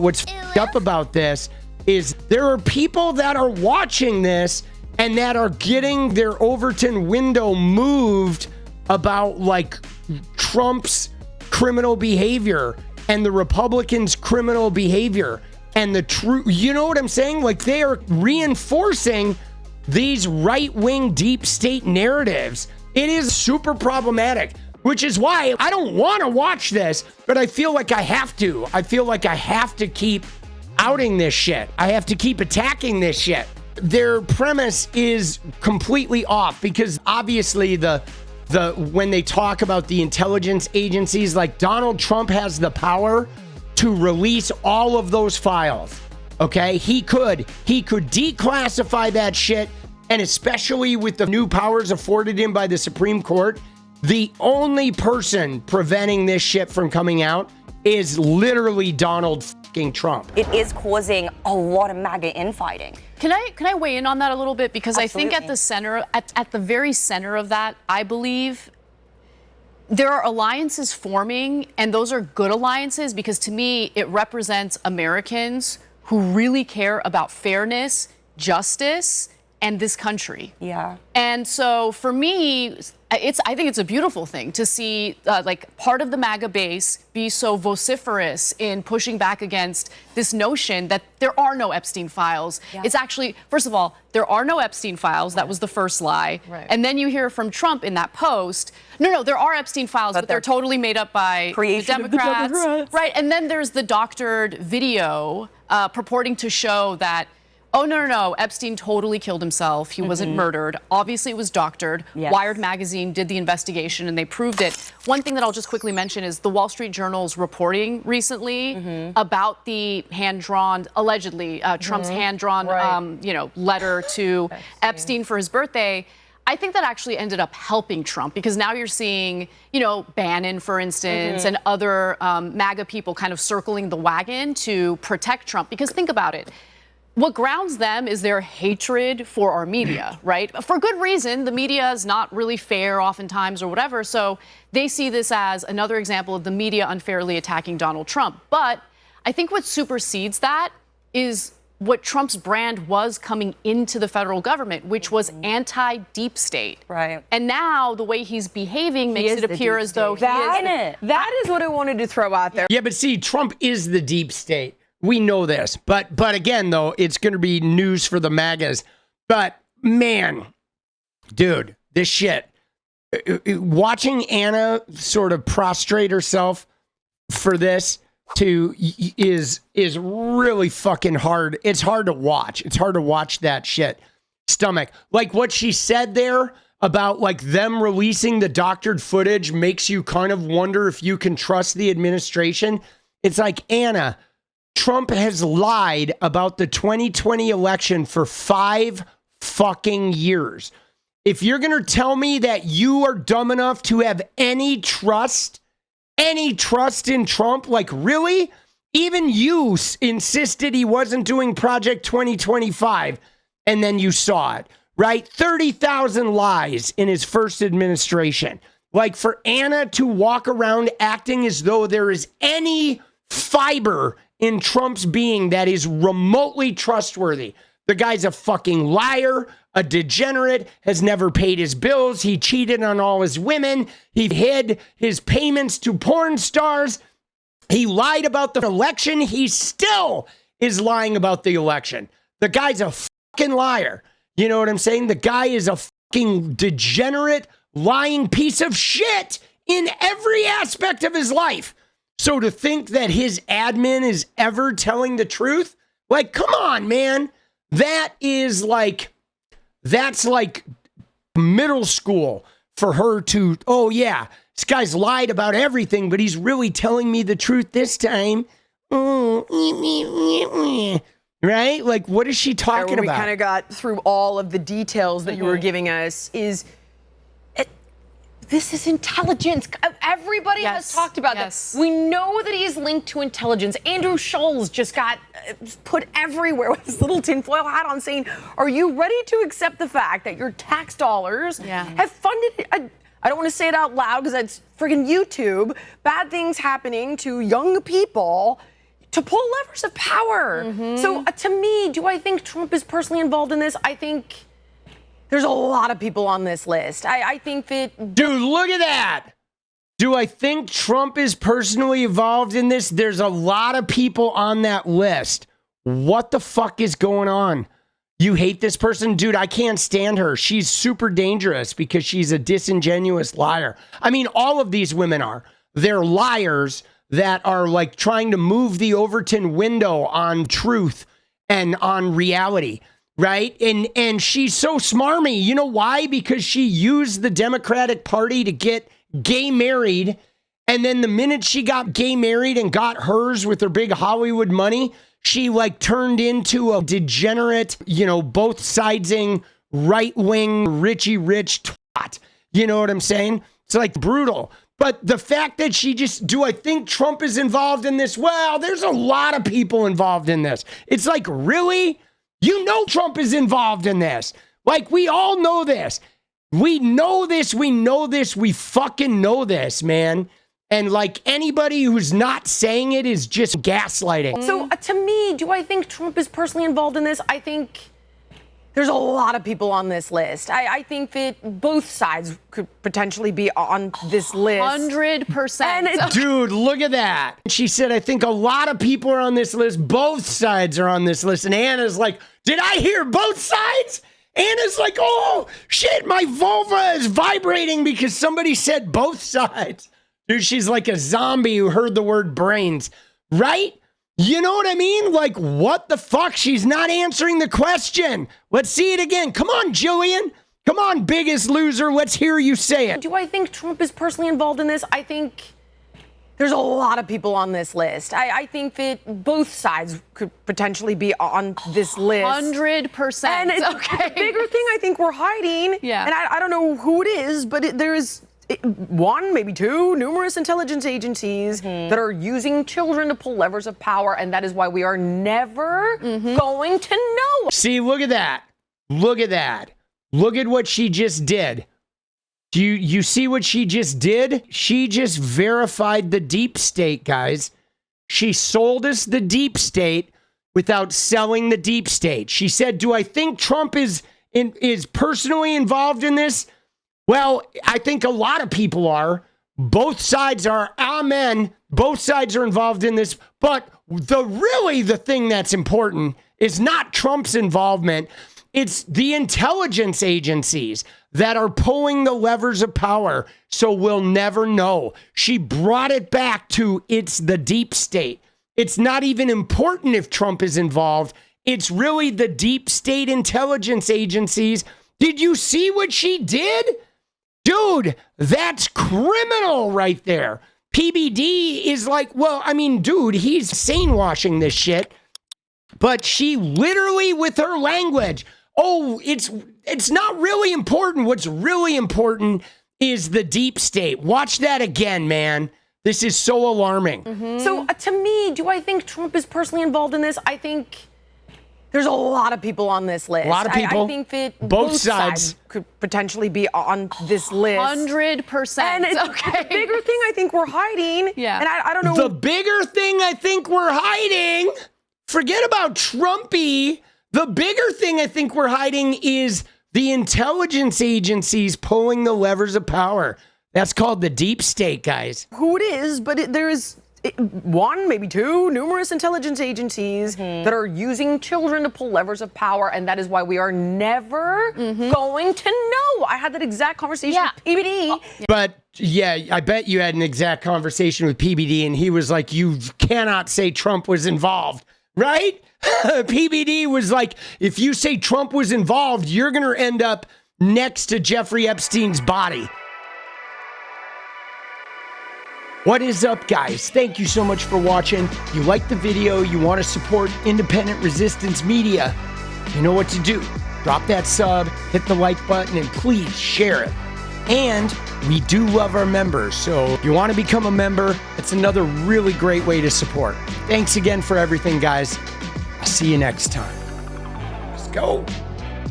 What's up about this is there are people that are watching this and that are getting their Overton window moved about like Trump's criminal behavior and the Republicans' criminal behavior and the true, you know what I'm saying? Like they are reinforcing these right-wing deep state narratives. It is super problematic, which is why I don't want to watch this, but I feel like I have to. I feel like I have to keep outing this shit. I have to keep attacking this shit. Their premise is completely off because obviously when they talk about the intelligence agencies, like Donald Trump has the power to release all of those files. Okay, he could declassify that shit, and especially with the new powers afforded him by the Supreme Court, the only person preventing this shit from coming out is literally Donald fucking Trump. It is causing a lot of MAGA infighting. Can I weigh in on that a little bit? Because Absolutely. I think at the center, at the very center of that, I believe there are alliances forming, and those are good alliances because to me, it represents Americans who really care about fairness, justice, and this country. Yeah. And so for me, I think it's a beautiful thing to see like part of the MAGA base be so vociferous in pushing back against this notion that there are no Epstein files. Yeah. It's actually, first of all, there are no Epstein files. That was the first lie. Right. And then you hear from Trump in that post, no, there are Epstein files, but they're totally made up by the Democrats. Right. And then there's the doctored video purporting to show that, oh, no, Epstein totally killed himself. He wasn't murdered. Obviously, it was doctored. Yes. Wired magazine did the investigation, and they proved it. One thing that I'll just quickly mention is the Wall Street Journal's reporting recently about the hand-drawn, allegedly, Trump's hand-drawn, letter to Epstein for his birthday. I think that actually ended up helping Trump because now you're seeing, Bannon, for instance, and other MAGA people kind of circling the wagon to protect Trump. Because think about it. What grounds them is their hatred for our media, right? For good reason. The media is not really fair oftentimes or whatever. So they see this as another example of the media unfairly attacking Donald Trump. But I think what supersedes that is what Trump's brand was coming into the federal government, which was anti-deep state. Right. And now the way he's behaving makes it appear as though he is. That is what I wanted to throw out there. Yeah, but see, Trump is the deep state. We know this, but again, though, it's going to be news for the MAGAs. But man, dude, this shit, watching Anna sort of prostrate herself for this is really fucking hard. It's hard to watch. It's hard to watch that shit. Stomach. Like what she said there about like them releasing the doctored footage makes you kind of wonder if you can trust the administration. It's like, Anna, Trump has lied about the 2020 election for 5 fucking years. If you're going to tell me that you are dumb enough to have any trust in Trump, like really? Even you insisted he wasn't doing Project 2025, and then you saw it, right? 30,000 lies in his first administration. Like for Anna to walk around acting as though there is any fiber in Trump's being that is remotely trustworthy. The guy's a fucking liar, a degenerate, has never paid his bills. He cheated on all his women. He hid his payments to porn stars. He lied about the election. He still is lying about the election. The guy's a fucking liar. You know what I'm saying? The guy is a fucking degenerate, lying piece of shit in every aspect of his life. So to think that his admin is ever telling the truth, like, come on, man. That's like middle school for her to, oh yeah, this guy's lied about everything, but he's really telling me the truth this time. Right? Like, what is she talking about? We kind of got through all of the details that you were giving us this is intelligence. Everybody has talked about this. We know that he is linked to intelligence. Andrew Schultz just got put everywhere with his little tinfoil hat on saying, are you ready to accept the fact that your tax dollars have funded, I don't want to say it out loud because that's friggin' YouTube, bad things happening to young people to pull levers of power. So to me, do I think Trump is personally involved in this? I think there's a lot of people on this list. I think that... Dude, look at that. Do I think Trump is personally involved in this? There's a lot of people on that list. What the fuck is going on? You hate this person? Dude, I can't stand her. She's super dangerous because she's a disingenuous liar. I mean, all of these women are. They're liars that are like trying to move the Overton window on truth and on reality, right? And she's so smarmy. You know why? Because she used the Democratic Party to get gay married, and then the minute she got gay married and got hers with her big Hollywood money, she like turned into a degenerate, you know, both sidesing right-wing Richie Rich twat. You know what I'm saying? It's like brutal. But the fact that she just, do I think Trump is involved in this? Well, there's a lot of people involved in this. It's like, really? You know Trump is involved in this. Like, we all know this. We know this, we fucking know this, man. And like anybody who's not saying it is just gaslighting. So to me, do I think Trump is personally involved in this? I think there's a lot of people on this list. I think that both sides could potentially be on this list. 100%. Dude, look at that. She said, I think a lot of people are on this list. Both sides are on this list. And Anna's like, did I hear both sides? Anna's like, oh, shit, my vulva is vibrating because somebody said both sides. Dude, she's like a zombie who heard the word brains, right? You know what I mean? Like, what the fuck? She's not answering the question. Let's see it again. Come on, Jillian. Come on, biggest loser. Let's hear you say it. Do I think Trump is personally involved in this? I think there's a lot of people on this list. I think that both sides could potentially be on this list. 100%. And it's the bigger thing I think we're hiding. Yeah. And I don't know who it is, but there is one, maybe two, numerous intelligence agencies that are using children to pull levers of power. And that is why we are never going to know. See, look at that. Look at that. Look at what she just did. Do you see what she just did? She just verified the deep state, guys. She sold us the deep state without selling the deep state. She said, do I think Trump is personally involved in this? Well, I think a lot of people are. Both sides are. Amen. Both sides are involved in this. But the thing that's important is not Trump's involvement. It's the intelligence agencies that are pulling the levers of power, so we'll never know. She brought it back to it's the deep state. It's not even important if Trump is involved. It's really the deep state intelligence agencies. Did you see what she did? Dude, that's criminal right there. PBD is like, well, I mean, dude, he's sane-washing this shit. But she literally, with her language, oh, it's not really important. What's really important is the deep state. Watch that again, man. This is so alarming. So to me, do I think Trump is personally involved in this? I think there's a lot of people on this list. A lot of people. I think that both sides could potentially be on this list. 100%. And it's the bigger thing I think we're hiding. Yeah. And I don't know. The bigger thing I think we're hiding, forget about Trumpy. The bigger thing I think we're hiding is the intelligence agencies pulling the levers of power. That's called the deep state, guys. Who it is, but there is one, maybe two, numerous intelligence agencies that are using children to pull levers of power. And that is why we are never going to know. I had that exact conversation with PBD. But yeah, I bet you had an exact conversation with PBD and he was like, you cannot say Trump was involved, right? PBD was like, if you say Trump was involved, you're going to end up next to Jeffrey Epstein's body. What is up, guys? Thank you so much for watching. You like the video, you want to support independent resistance media, you know what to do. Drop that sub, hit the like button, and please share it. And we do love our members, so if you want to become a member, it's another really great way to support. Thanks again for everything, guys. I'll see you next time. Let's go.